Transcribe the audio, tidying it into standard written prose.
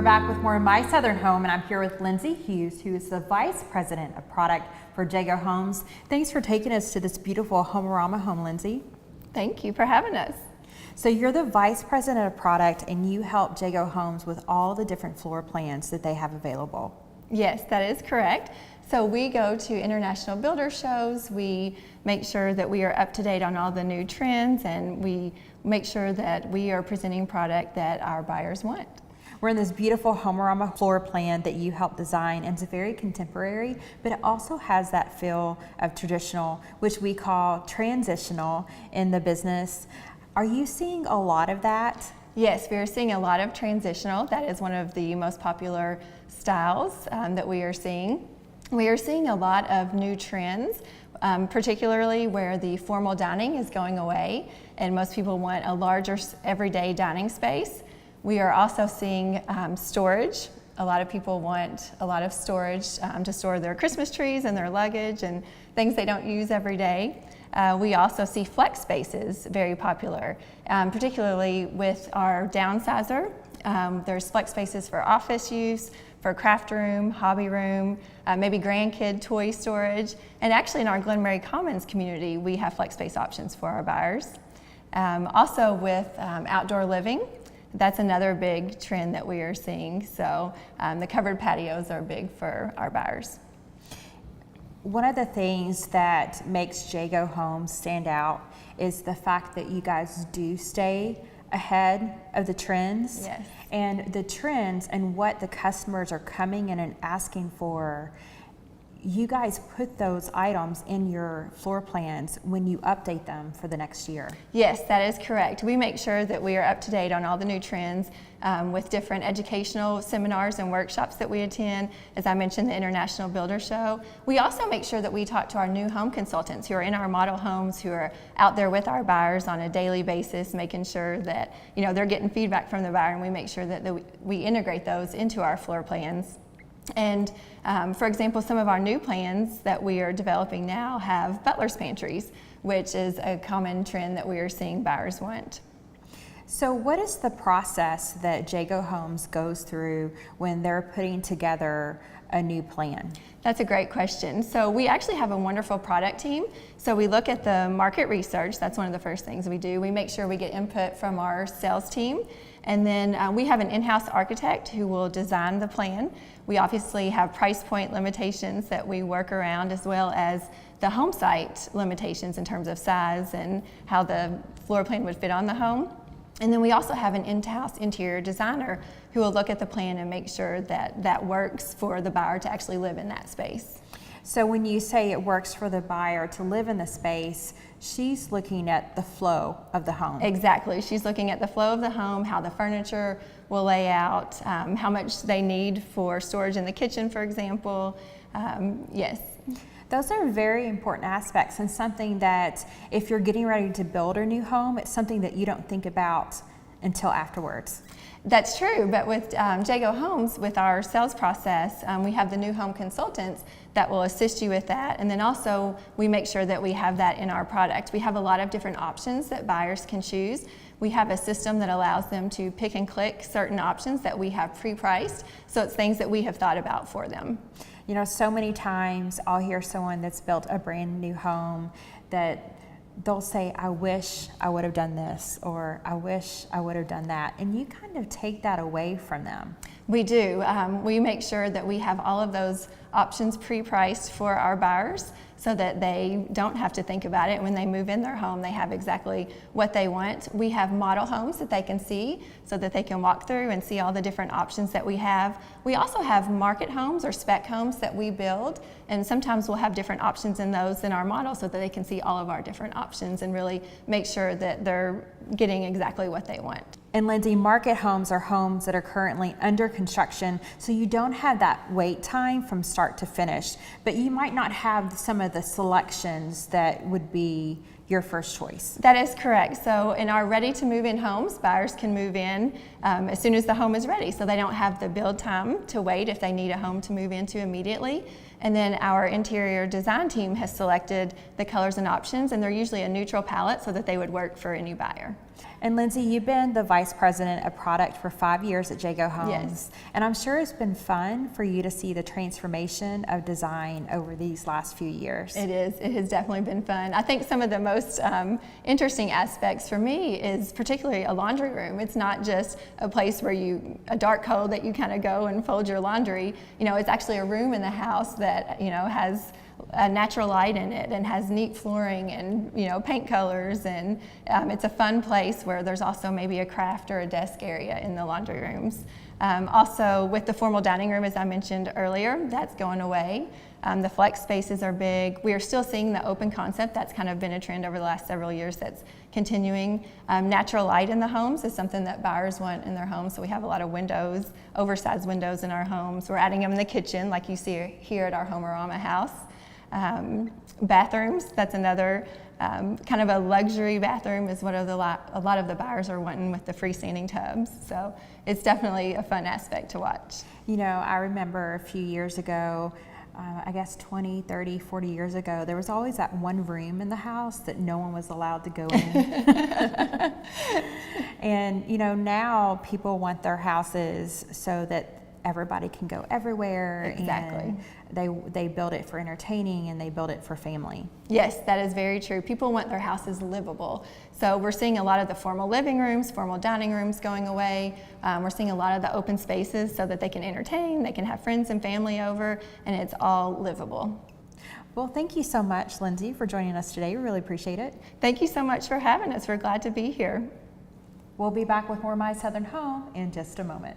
we're back with more of My Southern Home, and I'm here with Lindsey Hughes, who is the Vice President of Product for Jagoe Homes. Thanks for taking us to this beautiful Homeorama home, Lindsey. Thank you for having us. So you're the Vice President of Product, and you help Jagoe Homes with all the different floor plans that they have available. Yes, that is correct. So we go to international builder shows, we make sure that we are up to date on all the new trends, and we make sure that we are presenting product that our buyers want. We're in this beautiful Homeorama floor plan that you helped design, and it's very contemporary, but it also has that feel of traditional, which we call transitional in the business. Are you seeing a lot of that? Yes, we are seeing a lot of transitional. That is one of the most popular styles that we are seeing. We are seeing a lot of new trends, particularly where the formal dining is going away and most people want a larger everyday dining space. We are also seeing storage. A lot of people want a lot of storage to store their Christmas trees and their luggage and things they don't use every day. We also see flex spaces very popular, particularly with our downsizer. There's flex spaces for office use, for craft room, hobby room, maybe grandkid toy storage. And actually in our Glen Mary Commons community, we have flex space options for our buyers. Also with outdoor living, that's another big trend that we are seeing. So the covered patios are big for our buyers. One of the things that makes Jagoe Homes stand out is the fact that you guys do stay ahead of the trends. Yes. And the trends and what the customers are coming in and asking for. You guys put those items in your floor plans when you update them for the next year. Yes, that is correct. We make sure that we are up to date on all the new trends with different educational seminars and workshops that we attend. As I mentioned, the International Builder Show. We also make sure that we talk to our new home consultants who are in our model homes, who are out there with our buyers on a daily basis, making sure that they're getting feedback from the buyer, and we make sure that we integrate those into our floor plans. And for example, some of our new plans that we are developing now have butler's pantries, which is a common trend that we are seeing buyers want. So what is the process that Jagoe Homes goes through when they're putting together a new plan? That's a great question. So we actually have a wonderful product team. So we look at the market research. That's one of the first things we do. We make sure we get input from our sales team. And then we have an in-house architect who will design the plan. We obviously have price point limitations that we work around, as well as the home site limitations in terms of size and how the floor plan would fit on the home. And then we also have an in-house interior designer who will look at the plan and make sure that that works for the buyer to actually live in that space. So when you say it works for the buyer to live in the space, she's looking at the flow of the home. Exactly. She's looking at the flow of the home, how the furniture will lay out, how much they need for storage in the kitchen, for example. Yes. Those are very important aspects, and something that if you're getting ready to build a new home, it's something that you don't think about until afterwards. That's true, but with Jagoe Homes, with our sales process, we have the new home consultants that will assist you with that, and then also we make sure that we have that in our product. We have a lot of different options that buyers can choose. We have a system that allows them to pick and click certain options that we have pre-priced, so it's things that we have thought about for them. You know, so many times I'll hear someone that's built a brand new home that they'll say, I wish I would have done this, or I wish I would have done that. And you kind of take that away from them. We do. We make sure that we have all of those options pre-priced for our buyers so that they don't have to think about it. When they move in their home, they have exactly what they want. We have model homes that they can see so that they can walk through and see all the different options that we have. We also have market homes or spec homes that we build, and sometimes we'll have different options in those in our model so that they can see all of our different options and really make sure that they're getting exactly what they want. And Lindsey, market homes are homes that are currently under construction, so you don't have that wait time from start to finish, but you might not have some of the selections that would be your first choice. That is correct. So in our ready-to-move-in homes, buyers can move in as soon as the home is ready. So they don't have the build time to wait if they need a home to move into immediately. And then our interior design team has selected the colors and options, and they're usually a neutral palette so that they would work for any buyer. And Lindsey, you've been the Vice President of Product for 5 years at Jagoe Homes. Yes. And I'm sure it's been fun for you to see the transformation of design over these last few years. It is. It has definitely been fun. I think some of the most interesting aspects for me is particularly a laundry room. It's not just a place where a dark hole that you kind of go and fold your laundry. You know, it's actually a room in the house that, you know, has a natural light in it and has neat flooring and, you know, paint colors, and it's a fun place where there's also maybe a craft or a desk area in the laundry rooms. Also with the formal dining room, as I mentioned earlier, that's going away. The flex spaces are big. We are still seeing the open concept. That's kind of been a trend over the last several years that's continuing. Natural light in the homes is something that buyers want in their homes, so we have a lot of windows, oversized windows in our homes. We're adding them in the kitchen like you see here at our Homerama house. Bathrooms, that's another kind of a luxury bathroom is what a lot of the buyers are wanting with the freestanding tubs. So it's definitely a fun aspect to watch. You know, I remember a few years ago, I guess 20, 30, 40 years ago, there was always that one room in the house that no one was allowed to go in. And, you know, now people want their houses so that everybody can go everywhere. Exactly. And they build it for entertaining and they build it for family. Yes, that is very true. People want their houses livable. So we're seeing a lot of the formal living rooms, formal dining rooms going away. We're seeing a lot of the open spaces so that they can entertain, they can have friends and family over, and it's all livable. Well, thank you so much, Lindsey, for joining us today. We really appreciate it. Thank you so much for having us. We're glad to be here. We'll be back with more My Southern Home in just a moment.